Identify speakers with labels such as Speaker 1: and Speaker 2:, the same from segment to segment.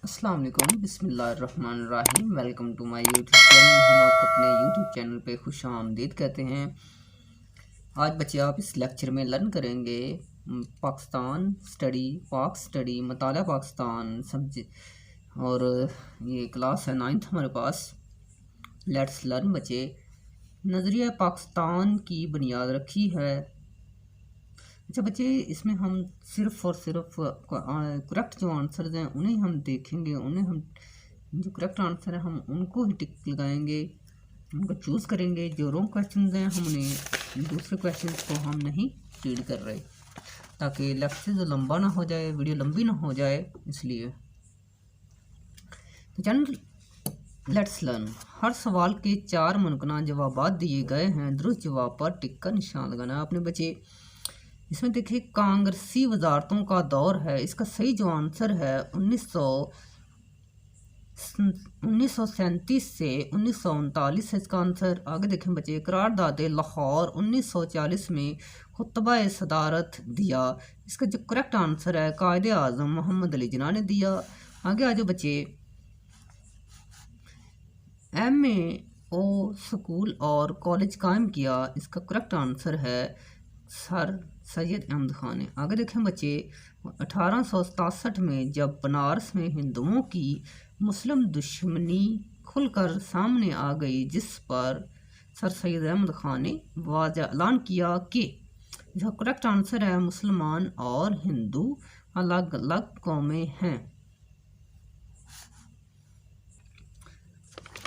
Speaker 1: अस्सलाम वालेकुम, बिस्मिल्लाहिर्रहमानिर्रहीम। Welcome to my YouTube channel. हम आपको अपने यूट्यूब चैनल पे खुश आमदीद कहते हैं। आज बच्चे आप इस लेक्चर में लर्न करेंगे पाकिस्तान स्टडी, पाक स्टडी, मताला पाकिस्तान सब्जेक्ट। और ये क्लास है 9th हमारे पास। लेट्स लर्न बच्चे। नज़रिया पाकिस्तान की बुनियाद रखी है। अच्छा बच्चे, इसमें हम सिर्फ़ और सिर्फ करेक्ट जो आंसर्स हैं उन्हें हम देखेंगे, उन्हें हम जो करेक्ट आंसर है हम उनको ही टिक लगाएंगे, उनको चूज़ करेंगे। जो रॉन्ग क्वेश्चन हैं हम उन्हें दूसरे क्वेश्चन को हम नहीं रीड कर रहे, ताकि लेक्चर जो लंबा ना हो जाए, वीडियो लंबी ना हो जाए, इसलिए। तो चैनल लेट्स लर्न। हर सवाल के 4 मुमकिन जवाब दिए गए हैं। दुरुस्त जवाब पर टिक का निशान लगाना है आपने बच्चे। इसमें देखिए कांग्रेसी वजारतों का दौर है, इसका सही जो आंसर है 1937 से 1939 है इसका आंसर। आगे देखें बच्चे, करारदाद लाहौर 1940 में खुतबा सदारत दिया, इसका जो करेक्ट आंसर है कायद आज़म मोहम्मद अली जिन्ना ने दिया। आगे आ जाओ बच्चे, MAO स्कूल और कॉलेज कायम किया, इसका करेक्ट आंसर है सर सैयद अहमद खान ने। आगे देखें बच्चे, 1867 में जब बनारस में हिंदुओं की मुस्लिम दुश्मनी खुलकर सामने आ गई, जिस पर सर सैयद अहमद खान ने वाज़ेह ऐलान किया कि इसका करेक्ट आंसर है मुसलमान और हिंदू अलग अलग कौमें हैं।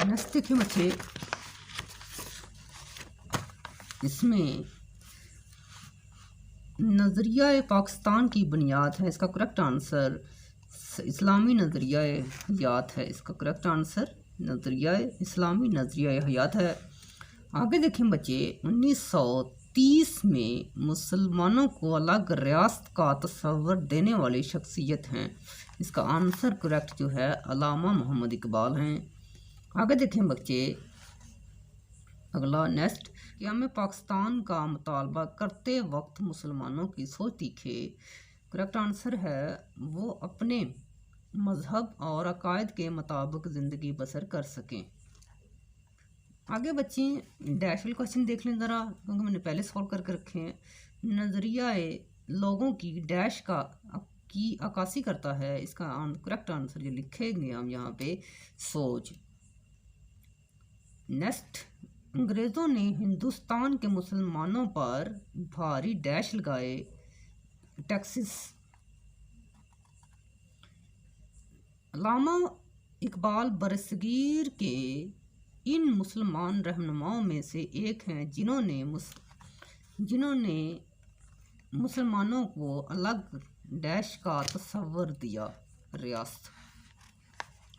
Speaker 1: नेक्स्ट देखिए बच्चे, इसमें नज़रिया पाकिस्तान की बुनियाद है, इसका करेक्ट आंसर इस्लामी नज़रिया हयात है, इसका करेक्ट आंसर नज़रिया इस्लामी नज़रिया हयात है। आगे देखें बच्चे, 1930 में मुसलमानों को अलग रियासत का तस्वर देने वाली शख्सियत हैं, इसका आंसर करेक्ट जो है अल्लामा मोहम्मद इकबाल हैं। आगे देखें बच्चे, अगला नेक्स्ट, क़याम पाकिस्तान का मुतालबा करते वक्त मुसलमानों की सोच तीखे, करेक्ट आंसर है वो अपने मज़हब और अकायद के मुताबिक ज़िंदगी बसर कर सकें। आगे बच्चे डैश वाले क्वेश्चन देख लें ज़रा, क्योंकि मैंने पहले सॉल्व करके रखे हैं। नज़रिया लोगों की डैश का की अक्कासी करता है, इसका करेक्ट आंसर जो लिखेंगे हम यहाँ पे सोच। नेक्स्ट, अंग्रेज़ों ने हिंदुस्तान के मुसलमानों पर भारी डैश लगाए, टैक्सेस। अल्लामा इकबाल बरसगीर के इन मुसलमान रहनुमाओं में से एक हैं जिन्होंने मुसलमानों को अलग डैश का तस्वर दिया रियासत।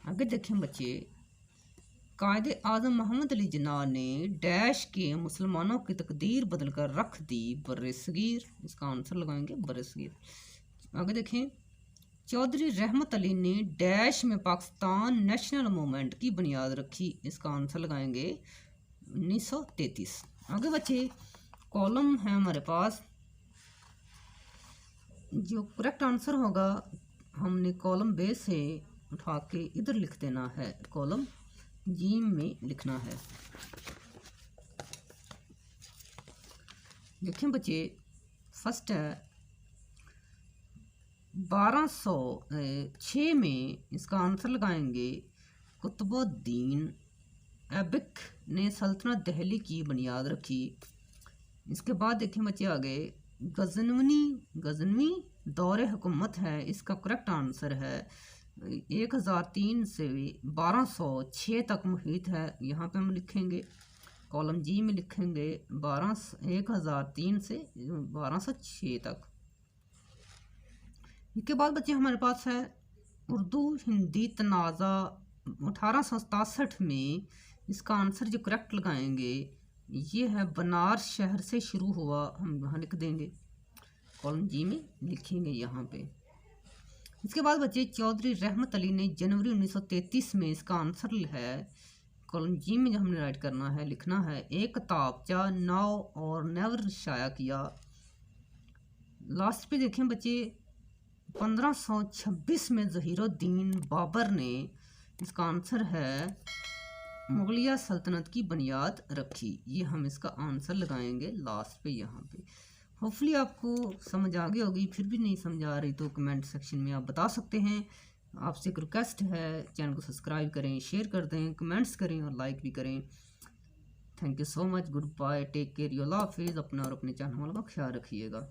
Speaker 1: आगे देखें बच्चे, कायद आज़म मोहम्मद अली जिन्ना ने डैश के मुसलमानों की तकदीर बदल कर रख दी बरसगीर, इसका आंसर लगाएंगे बरसगीर। आगे देखें, चौधरी रहमत अली ने डैश में पाकिस्तान नेशनल मूवमेंट की बुनियाद रखी, इसका आंसर लगाएंगे 1933। आगे बच्चे कॉलम है हमारे पास, जो करेक्ट आंसर होगा हमने कॉलम बे से उठा के इधर लिख देना है, कॉलम जी में लिखना है। देखें बच्चे, फर्स्ट है 1206 में, इसका आंसर लगाएंगे कुतुबुद्दीन ऐबक ने सल्तनत दिल्ली की बुनियाद रखी। इसके बाद देखें बच्चे आगे, गजनवी दौरे हुकूमत है, इसका करेक्ट आंसर है 1003 से 1206 तक मुहित है, यहाँ पे हम लिखेंगे कॉलम जी में लिखेंगे 1003 से 1206 तक। इसके बाद बच्चे हमारे पास है उर्दू हिंदी तनाज़ा 1867 में, इसका आंसर जो करेक्ट लगाएंगे ये है बनारस शहर से शुरू हुआ, हम यहाँ लिख देंगे कॉलम जी में लिखेंगे यहाँ पे। इसके बाद बच्चे चौधरी रहमत अली ने जनवरी 1933 में, इसका आंसर है कॉलम जी में जो हमने राइट करना है लिखना है, एक किताबचा नाव और नेवर शाया किया। लास्ट पे देखें बच्चे 1526 में ज़हीरुद्दीन बाबर ने, इसका आंसर है, मुगलिया सल्तनत की बुनियाद रखी। ये हम इसका आंसर लगाएंगे लास्ट पे यहाँ पे। होपफुली आपको समझ आ गई होगी, फिर भी नहीं समझ आ रही तो कमेंट सेक्शन में आप बता सकते हैं। आपसे एक रिक्वेस्ट है, चैनल को सब्सक्राइब करें, शेयर कर दें, कमेंट्स करें और लाइक भी करें। Thank you so much, good bye, take care, अल्लाह हाफिज़। अपना और अपने चाहने वालों का ख्याल रखिएगा।